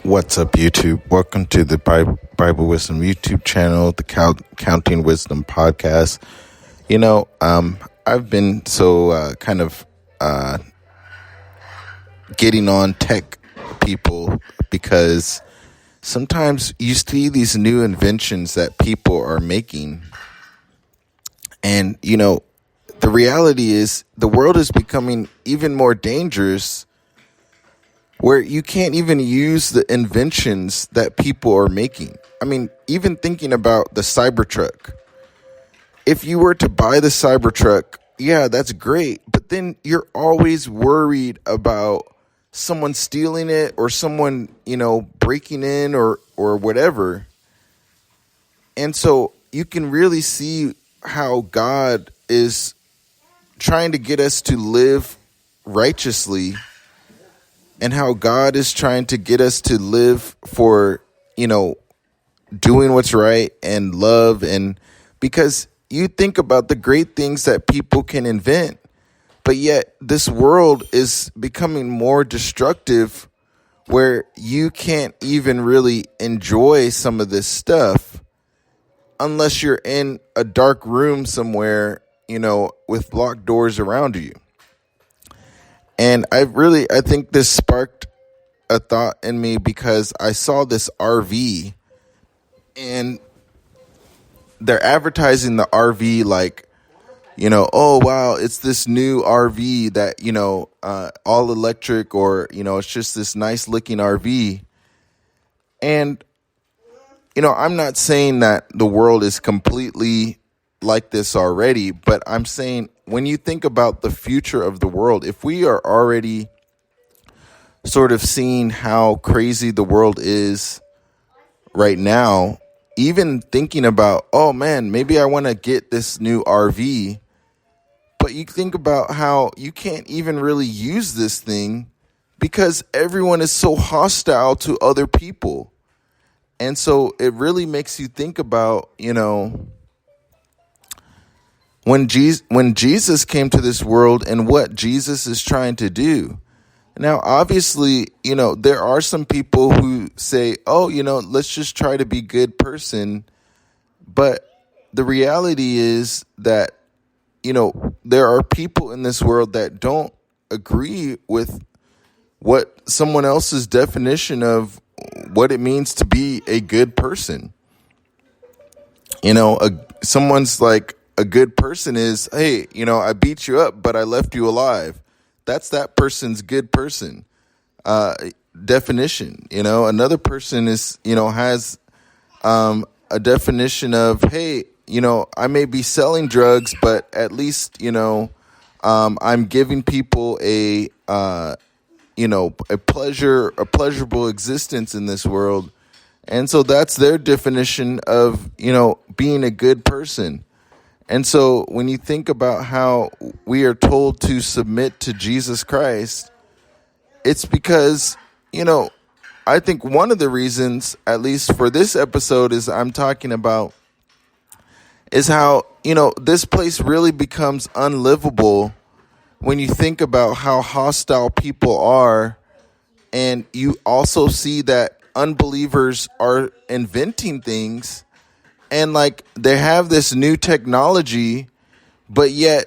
What's up, YouTube? Welcome to the Bible Wisdom YouTube channel, the Counting Wisdom podcast. I've been getting on tech people because sometimes you see these new inventions that people are making. And, the reality is the world is becoming even more dangerous where you can't even use the inventions that people are making. I mean, even thinking about the Cybertruck. If you were to buy the Cybertruck, yeah, that's great. But then you're always worried about someone stealing it or someone, breaking in or whatever. And so you can really see how God is trying to get us to live righteously, and how God is trying to get us to live for, doing what's right and love. And because you think about the great things that people can invent, but yet this world is becoming more destructive where you can't even really enjoy some of this stuff unless you're in a dark room somewhere, with locked doors around you. And I think this sparked a thought in me because I saw this RV and they're advertising the RV like, oh, wow, it's this new RV that, all electric or, it's just this nice looking RV. And, I'm not saying that the world is completely like this already, but I'm saying when you think about the future of the world, if we are already sort of seeing how crazy the world is right now, even thinking about, oh man, maybe I want to get this new RV, but you think about how you can't even really use this thing because everyone is so hostile to other people. And so it really makes you think about, when Jesus came to this world and what Jesus is trying to do. Now, obviously, there are some people who say, oh, let's just try to be a good person. But the reality is that, there are people in this world that don't agree with what someone else's definition of what it means to be a good person. Someone's like, a good person is, hey, I beat you up, but I left you alive. That's that person's good person definition. Another person is, has a definition of, hey, I may be selling drugs, but at least, I'm giving people a pleasurable existence in this world. And so that's their definition of, being a good person. And so when you think about how we are told to submit to Jesus Christ, it's because, I think one of the reasons, at least for this episode, is I'm talking about is how, this place really becomes unlivable when you think about how hostile people are. And you also see that unbelievers are inventing things. And they have this new technology, but yet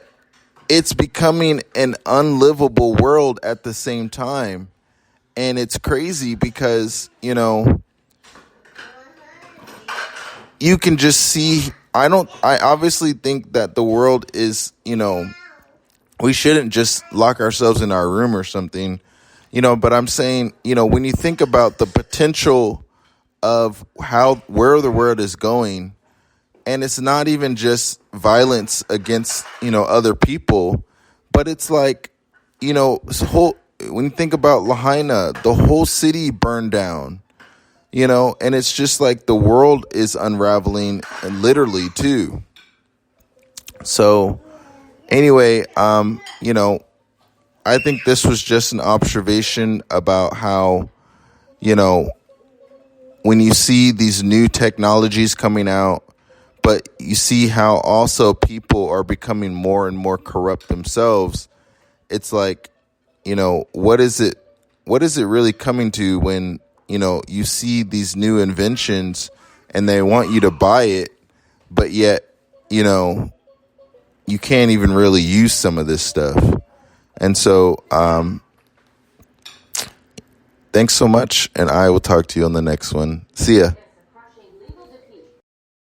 it's becoming an unlivable world at the same time. And it's crazy because, you can just see, I obviously think that the world is, we shouldn't just lock ourselves in our room or something, but I'm saying, when you think about the potential of where the world is going, and it's not even just violence against, other people, but it's like, when you think about Lahaina, the whole city burned down, and it's just like the world is unraveling, and literally too. So anyway, I think this was just an observation about how, when you see these new technologies coming out, but you see how also people are becoming more and more corrupt themselves. It's like, what is it really coming to when, you see these new inventions and they want you to buy it, but yet, you can't even really use some of this stuff. And so, thanks so much, and I will talk to you on the next one. See ya.